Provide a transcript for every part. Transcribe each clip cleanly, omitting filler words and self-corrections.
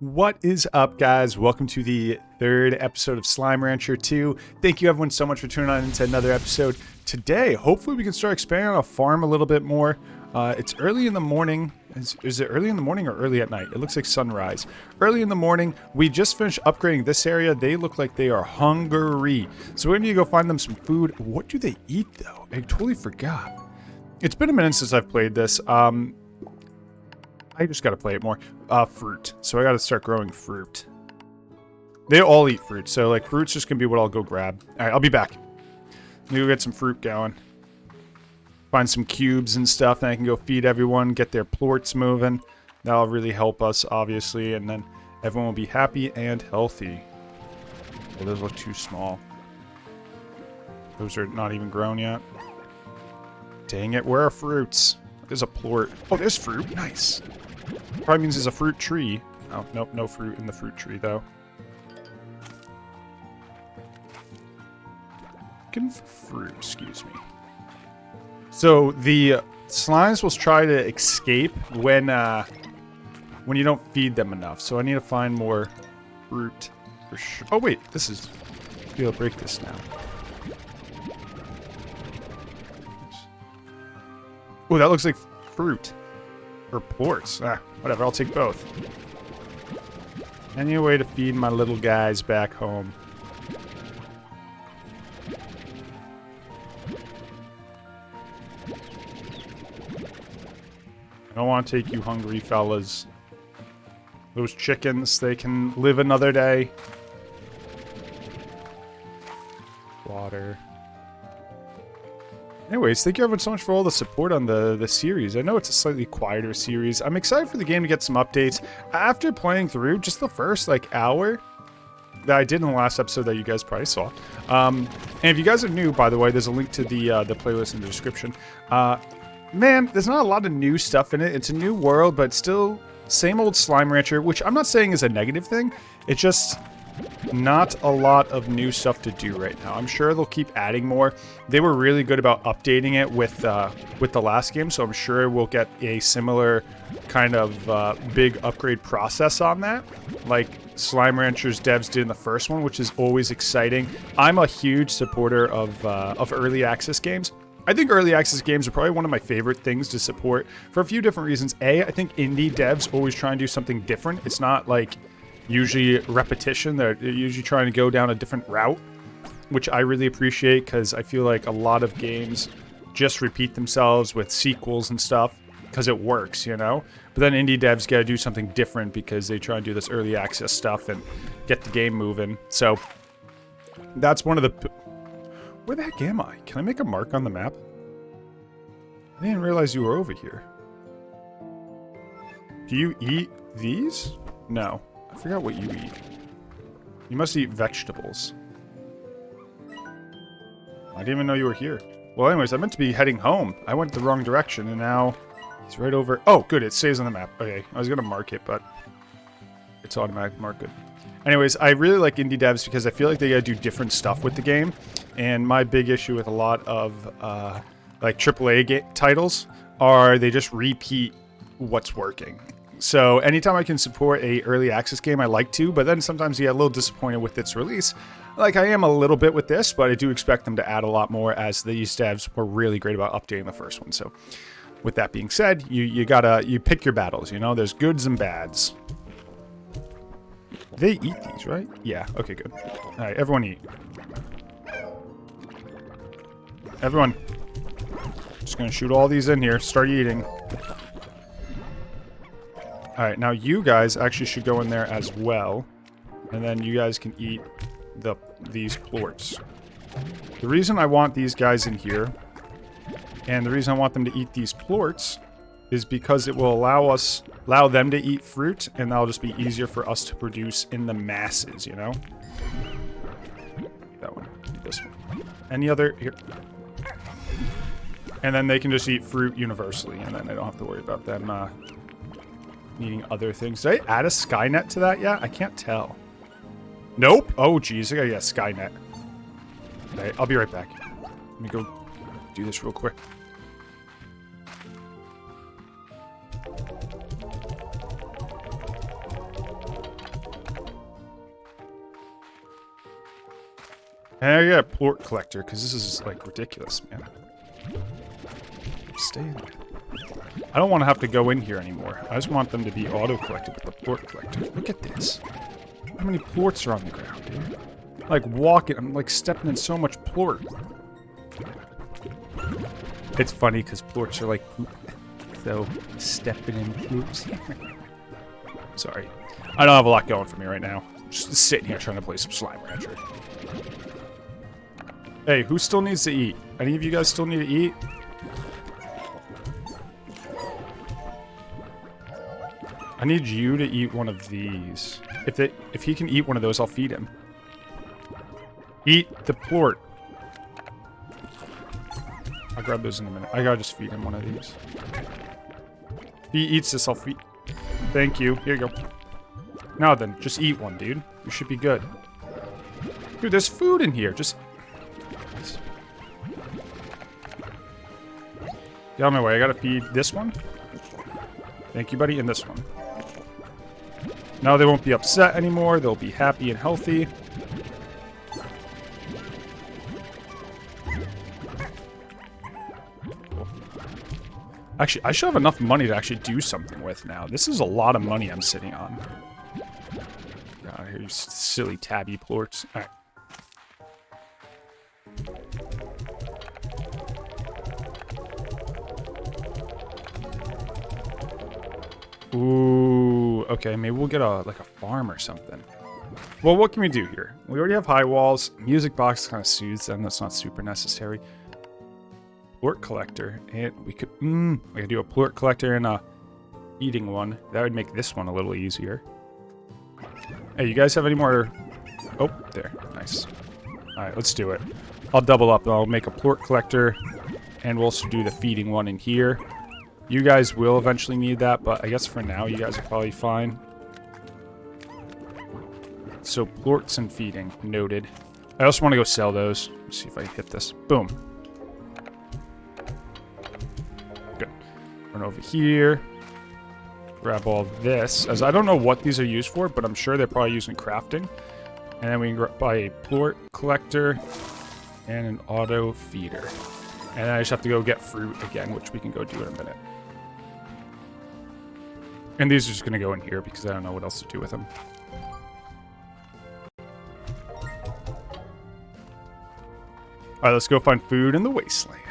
What is up, guys? Welcome to the third episode of Slime Rancher 2. Thank you everyone so much for tuning on into another episode. Today, hopefully we can start expanding on a farm a little bit more. It's early in the morning. Is it early in the morning or early at night? It looks like sunrise. Early in the morning, we just finished upgrading this area. They look like they are hungry. So we're going to go find them some food. What do they eat, though? I totally forgot. It's been a minute since I've played this. I just got to play it more. Fruit. So I got to start growing fruit. They all eat fruit. So, like, fruit's just going to be what I'll go grab. All right, I'll be back. Let me go get some fruit going. Find some cubes and stuff. Then I can go feed everyone. Get their plorts moving. That'll really help us, obviously. And then everyone will be happy and healthy. Oh, those look too small. Those are not even grown yet. Dang it. Where are fruits? There's a plort. Oh, there's fruit. Nice. Probably means there's a fruit tree. Oh, nope, no fruit in the fruit tree, though. Looking for fruit, excuse me. So, the slimes will try to escape when you don't feed them enough. So, I need to find more fruit for sure. Oh, wait, this is... I'll be able to break this now. Oh, that looks like fruit. Or plorts. Ah, whatever, I'll take both. Any way to feed my little guys back home. I don't want to take you hungry fellas. Those chickens, they can live another day. Water. Anyways, thank you everyone so much for all the support on the series. I know it's a slightly quieter series. I'm excited for the game to get some updates. After playing through just the first, hour that I did in the last episode that you guys probably saw. And if you guys are new, by the way, there's a link to the playlist in the description. Man, there's not a lot of new stuff in it. It's a new world, but still same old Slime Rancher, which I'm not saying is a negative thing. It's just... not a lot of new stuff to do right now. I'm sure they'll keep adding more. They were really good about updating it with the last game, so I'm sure we'll get a similar kind of big upgrade process on that, like Slime Rancher's devs did in the first one, which is always exciting. I'm a huge supporter of early access games. I think early access games are probably one of my favorite things to support for a few different reasons. A, I think indie devs always try and do something different. It's not like usually repetition. They're usually trying to go down a different route, which I really appreciate because I feel like a lot of games just repeat themselves with sequels and stuff because it works, you know? But then indie devs got to do something different because they try and do this early access stuff and get the game moving. So that's one of the... Where the heck am I? Can I make a mark on the map? I didn't realize you were over here. Do you eat these? No. I forgot what you eat. You must eat vegetables. I didn't even know you were here. Well, anyways, I meant to be heading home. I went the wrong direction, and now it's right over... Oh, good, it saves on the map. Okay, I was going to mark it, but it's automatic mark good. Anyways, I really like indie devs because I feel like they got to do different stuff with the game. And my big issue with a lot of, like, AAA titles are they just repeat what's working. So anytime I can support a early access game, I like to, but then sometimes you get a little disappointed with its release. Like I am a little bit with this, but I do expect them to add a lot more as these devs were really great about updating the first one. So with that being said, you pick your battles, you know, there's goods and bads. They eat these, right? Yeah, okay, good. All right, everyone eat. Everyone. Just gonna shoot all these in here, start eating. Alright, now you guys actually should go in there as well. And then you guys can eat these plorts. The reason I want these guys in here, and the reason I want them to eat these plorts, is because it will allow them to eat fruit, and that'll just be easier for us to produce in the masses, you know? That one. This one. Any other... Here. And then they can just eat fruit universally, and then I don't have to worry about them, needing other things. Did I add a Skynet to that yet? I can't tell. Nope. Oh, geez. I gotta get a Skynet. Okay, I'll be right back. Let me go do this real quick. And I got a Plort collector, because this is, like, ridiculous, man. Stay in there. I don't want to have to go in here anymore. I just want them to be auto-collected with the Plort collector. Look at this. How many Plorts are on the ground, dude? Like, walking. I'm, like, stepping in so much Plort. It's funny, because Plorts are, like, poop. So, stepping in poops. Sorry. I don't have a lot going for me right now. Just sitting here trying to play some Slime Rancher. Hey, who still needs to eat? Any of you guys still need to eat? I need you to eat one of these. If he can eat one of those, I'll feed him. Eat the Plort. I'll grab those in a minute. I gotta just feed him one of these. If he eats this, I'll feed. Thank you. Here you go. Now then, just eat one, dude. You should be good. Dude, there's food in here. Just... Get out of my way. I gotta feed this one. Thank you, buddy. And this one. Now they won't be upset anymore. They'll be happy and healthy. Actually, I should have enough money to actually do something with now. This is a lot of money I'm sitting on. God, you silly tabby Plorts. All right. Ooh, okay, maybe we'll get like a farm or something. Well, what can we do here? We already have high walls. Music box kind of soothes them. That's not super necessary. Plort collector, and we could do a Plort collector and a eating one. That would make this one a little easier. Hey, you guys have any more? Oh, there, nice. All right, let's do it. I'll double up. I'll make a Plort collector, and we'll also do the feeding one in here. You guys will eventually need that, but I guess for now you guys are probably fine. So Plorts and feeding, noted. I also want to go sell those. Let's see if I can hit this. Boom. Good. Run over here. Grab all this. As I don't know what these are used for, but I'm sure they're probably used in crafting. And then we can buy a Plort collector and an auto feeder. And then I just have to go get fruit again, which we can go do in a minute. And these are just going to go in here because I don't know what else to do with them. Alright, let's go find food in the wasteland.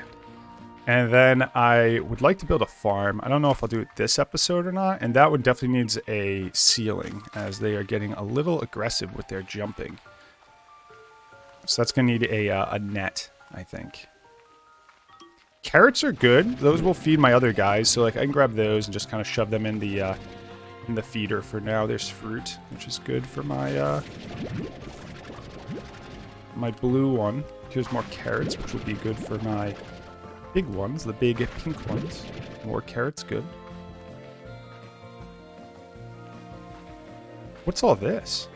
And then I would like to build a farm. I don't know if I'll do it this episode or not. And that would definitely needs a ceiling, as they are getting a little aggressive with their jumping. So that's going to need a net, I think. Carrots are good. Those will feed my other guys. So like I can grab those and just kind of shove them in the feeder for now. There's fruit, which is good for my my blue one. Here's more carrots, which will be good for my big ones, the big pink ones. More carrots, good. What's all this?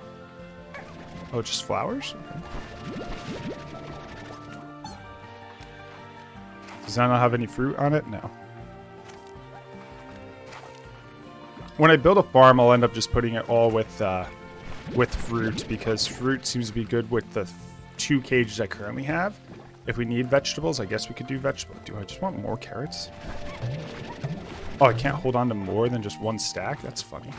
Oh, just flowers? Okay. Does that not have any fruit on it? No. When I build a farm, I'll end up just putting it all with fruit, because fruit seems to be good with the 2 cages I currently have. If we need vegetables, I guess we could do vegetables. Do I just want more carrots? Oh, I can't hold on to more than just 1 stack? That's funny.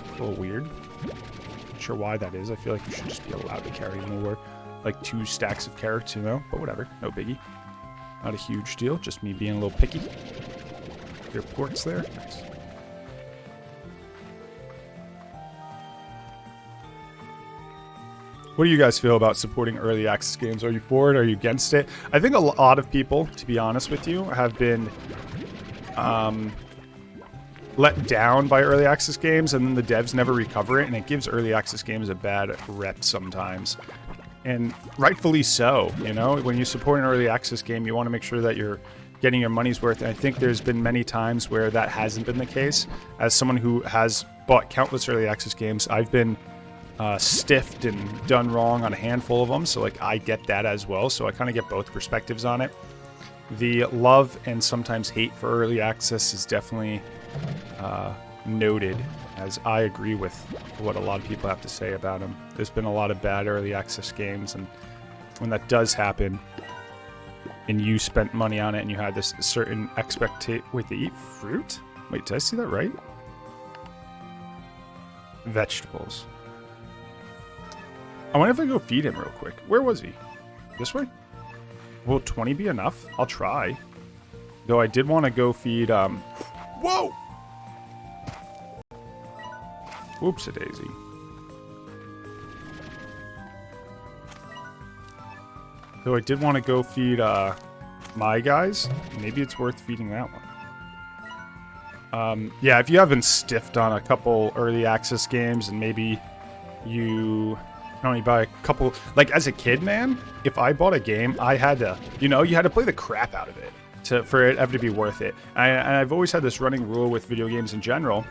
A little weird. Not sure why that is. I feel like you should just be allowed to carry more. Like 2 stacks of carrots, you know? But whatever. No biggie. Not a huge deal. Just me being a little picky. Your Plorts there. Nice. What do you guys feel about supporting early access games? Are you for it? Are you against it? I think a lot of people, to be honest with you, have been let down by early access games, and then the devs never recover it, and it gives early access games a bad rep sometimes. And rightfully so, you know? When you support an early access game, you want to make sure that you're getting your money's worth. And I think there's been many times where that hasn't been the case. As someone who has bought countless early access games, I've been stiffed and done wrong on a handful of them, so like I get that as well, so I kind of get both perspectives on it. The love and sometimes hate for early access is definitely noted, as I agree with what a lot of people have to say about them. There's been a lot of bad early access games, and when that does happen, and you spent money on it, and you had this certain expectation. Wait, they eat fruit? Wait, did I see that right? Vegetables. I wonder if I go feed him real quick. Where was he? This way? Will 20 be enough? I'll try. Though I did want to go feed, Whoa! Whoops-a-daisy. Though I did want to go feed, my guys. Maybe it's worth feeding that one. Yeah, if you haven't stiffed on a couple early access games and maybe you can only buy a couple... Like, as a kid, man, if I bought a game, I had to... You know, you had to play the crap out of it for it ever to be worth it. And I've always had this running rule with video games in general.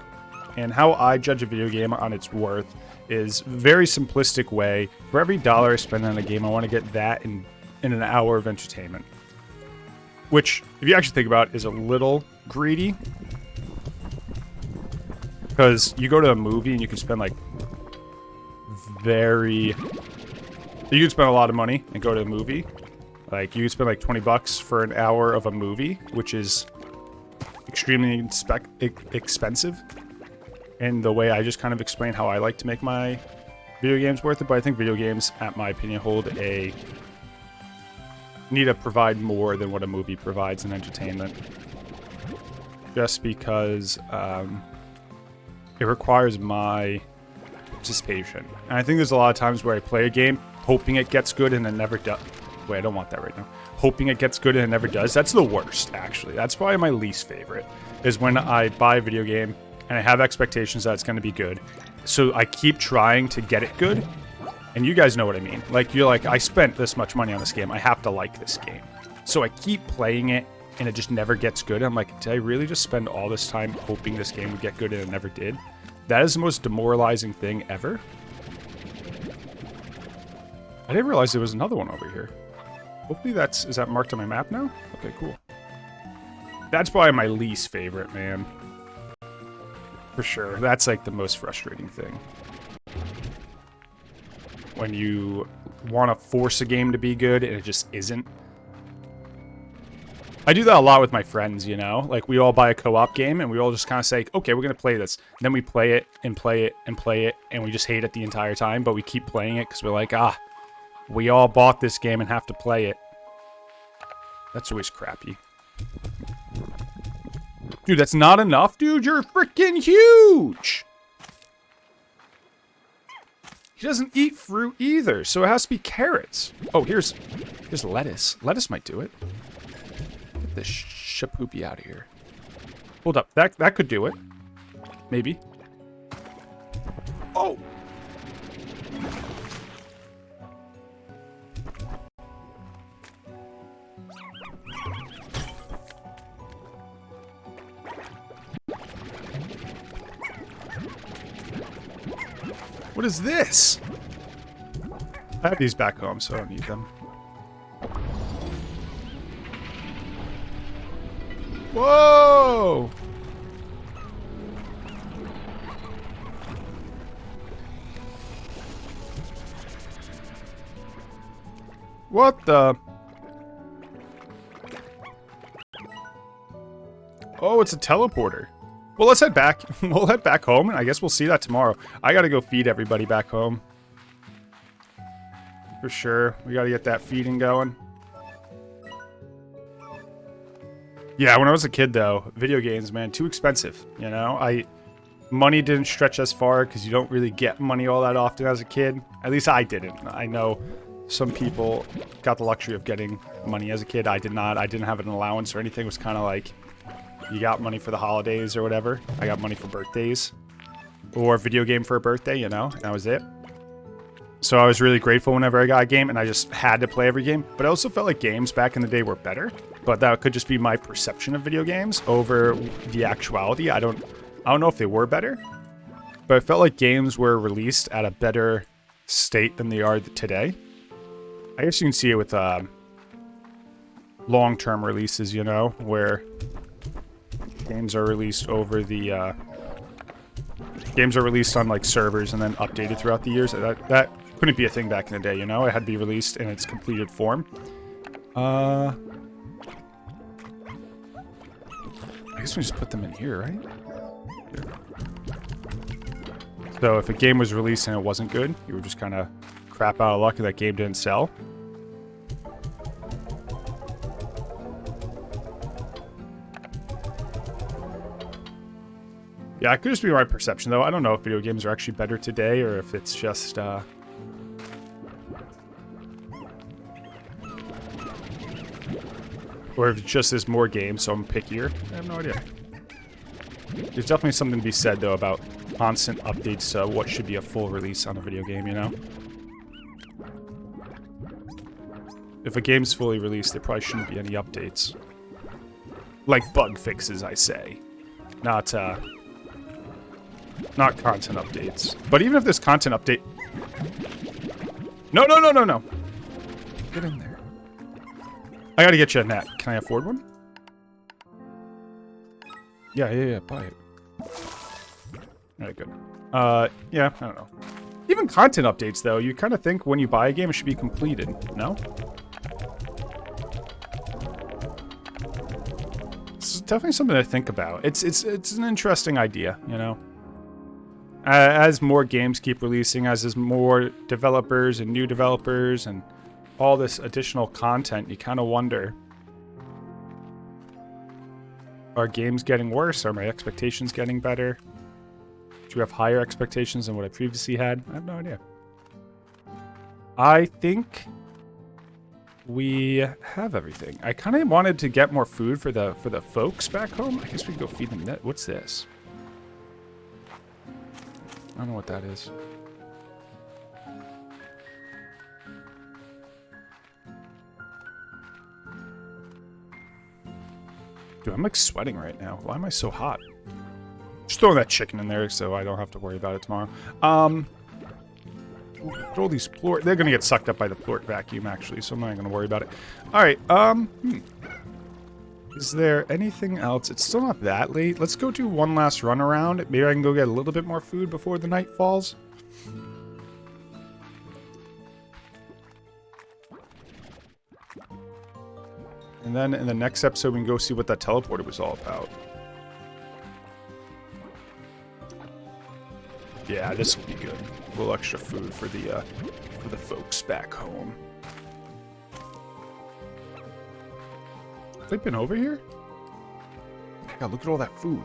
And how I judge a video game on its worth is a very simplistic way. For every dollar I spend on a game, I want to get that in an hour of entertainment. Which, if you actually think about it, is a little greedy. Because you go to a movie and you can spend like You can spend a lot of money and go to a movie. Like, you can spend like 20 bucks for an hour of a movie, which is extremely expensive. And the way I just kind of explain how I like to make my video games worth it. But I think video games, at my opinion, need to provide more than what a movie provides in entertainment. Just because it requires my participation. And I think there's a lot of times where I play a game hoping it gets good and it never does. Wait, I don't want that right now. Hoping it gets good and it never does. That's the worst, actually. That's probably my least favorite, is when I buy a video game and I have expectations that it's going to be good. So I keep trying to get it good. And you guys know what I mean. Like, you're like, I spent this much money on this game. I have to like this game. So I keep playing it and it just never gets good. I'm like, did I really just spend all this time hoping this game would get good and it never did? That is the most demoralizing thing ever. I didn't realize there was another one over here. Hopefully is that marked on my map now? Okay, cool. That's probably my least favorite, man. For sure. That's like the most frustrating thing. When you want to force a game to be good and it just isn't. I do that a lot with my friends, you know? Like, we all buy a co-op game and we all just kind of say, okay, we're going to play this. And then we play it and play it and play it and we just hate it the entire time, but we keep playing it because we're like, we all bought this game and have to play it. That's always crappy. Dude, that's not enough, dude. You're freaking huge. He doesn't eat fruit either, so it has to be carrots. Oh, here's lettuce. Lettuce might do it. Get this shapoopy out of here. Hold up. That could do it. Maybe. Oh! What is this? I have these back home, so I don't need them. Whoa! What the? Oh, it's a teleporter. Well, let's head back. We'll head back home, and I guess we'll see that tomorrow. I gotta go feed everybody back home. For sure. We gotta get that feeding going. Yeah, when I was a kid, though, video games, man, too expensive, you know? Money didn't stretch as far, because you don't really get money all that often as a kid. At least I didn't. I know some people got the luxury of getting money as a kid. I did not. I didn't have an allowance or anything. It was kind of like, you got money for the holidays or whatever. I got money for birthdays. Or a video game for a birthday, you know? That was it. So I was really grateful whenever I got a game, and I just had to play every game. But I also felt like games back in the day were better. But that could just be my perception of video games over the actuality. I don't know if they were better. But I felt like games were released at a better state than they are today. I guess you can see it with long-term releases, you know? Where games are released over the... games are released on, like, servers and then updated throughout the years. That couldn't be a thing back in the day, you know? It had to be released in its completed form. I guess we just put them in here, right? Here. So if a game was released and it wasn't good, you were just kind of crap out of luck and that game didn't sell. Yeah, it could just be my perception, though. I don't know if video games are actually better today or if it's just, or if it's just there's more games, so I'm pickier. I have no idea. There's definitely something to be said, though, about constant updates to what should be a full release on a video game, you know? If a game's fully released, there probably shouldn't be any updates. Like bug fixes, I say. Not content updates. But even if there's content update... No, no, no, no, no! Get in there. I gotta get you a net. Can I afford one? Yeah, buy it. Alright, good. Yeah, I don't know. Even content updates, though, you kind of think when you buy a game it should be completed, no? It's definitely something to think about. It's an interesting idea, you know? As more games keep releasing, as there's more developers and new developers and all this additional content, you kind of wonder, are games getting worse? Are my expectations getting better? Do you have higher expectations than what I previously had? I have no idea. I think we have everything. I kind of wanted to get more food for the folks back home. I guess we can go feed them. What's this? I don't know what that is. Dude, I'm like sweating right now. Why am I so hot? Just throwing that chicken in there so I don't have to worry about it tomorrow. All these plort. They're gonna get sucked up by the plort vacuum actually, so I'm not gonna worry about it. Alright, Is there anything else? It's still not that late. Let's go do one last run around. Maybe I can go get a little bit more food before the night falls. And then in the next episode, we can go see what that teleporter was all about. Yeah, this will be good. A little extra food for the folks back home. Have they been over here? God, look at all that food.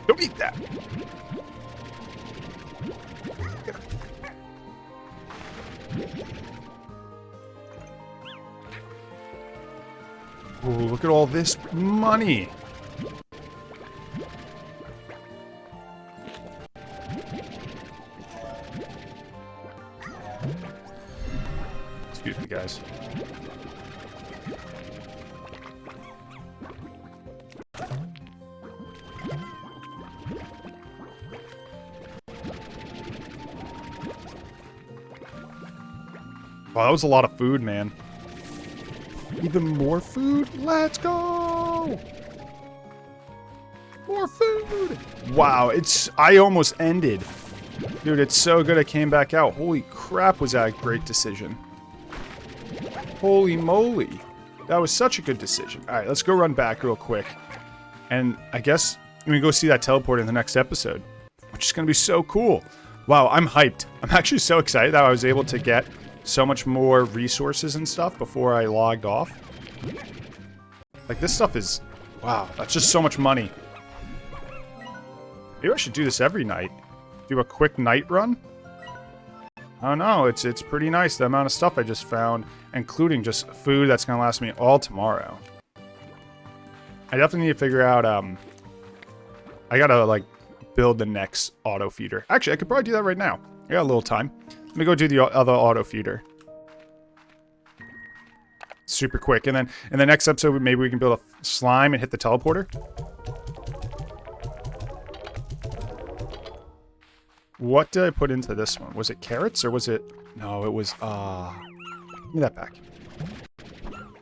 Don't eat that. Oh, look at all this money. Excuse me, guys. Wow, that was a lot of food, man. Even more food? Let's go! More food! Wow, I almost ended. Dude, it's so good I came back out. Holy crap, was that a great decision. Holy moly. That was such a good decision. Alright, let's go run back real quick. And I guess we can go see that teleport in the next episode. Which is going to be so cool. Wow, I'm hyped. I'm actually so excited that I was able to get so much more resources and stuff before I logged off. Like, this stuff is... Wow, that's just so much money. Maybe I should do this every night. Do a quick night run? I don't know, it's pretty nice, the amount of stuff I just found, including just food that's gonna last me all tomorrow. I definitely need to figure out, I gotta, like, build the next auto feeder. Actually, I could probably do that right now. I got a little time. Let me go do the other auto feeder. Super quick. And then in the next episode, maybe we can build a slime and hit the teleporter. What did I put into this one? Was it carrots or was it... No, it was... Give me that back.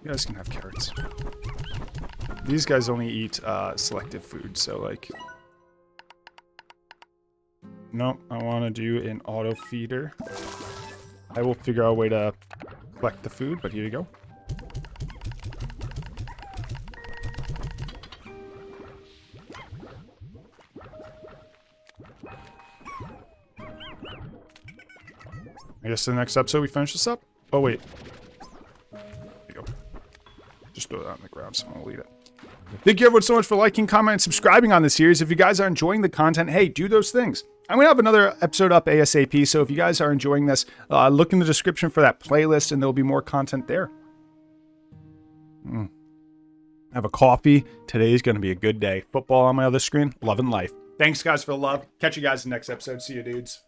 You guys can have carrots. These guys only eat selective food, so like... Nope, I want to do an auto feeder. I will figure out a way to collect the food, but here you go. I guess in the next episode we finish this up. Oh, wait. There you go. Just throw that on the ground, someone will eat it. Thank you everyone so much for liking, commenting, and subscribing on this series. If you guys are enjoying the content, hey, do those things. I'm going to have another episode up ASAP, so if you guys are enjoying this, look in the description for that playlist, and there'll be more content there. Have a coffee. Today's going to be a good day. Football on my other screen. Loving life. Thanks, guys, for the love. Catch you guys in the next episode. See you, dudes.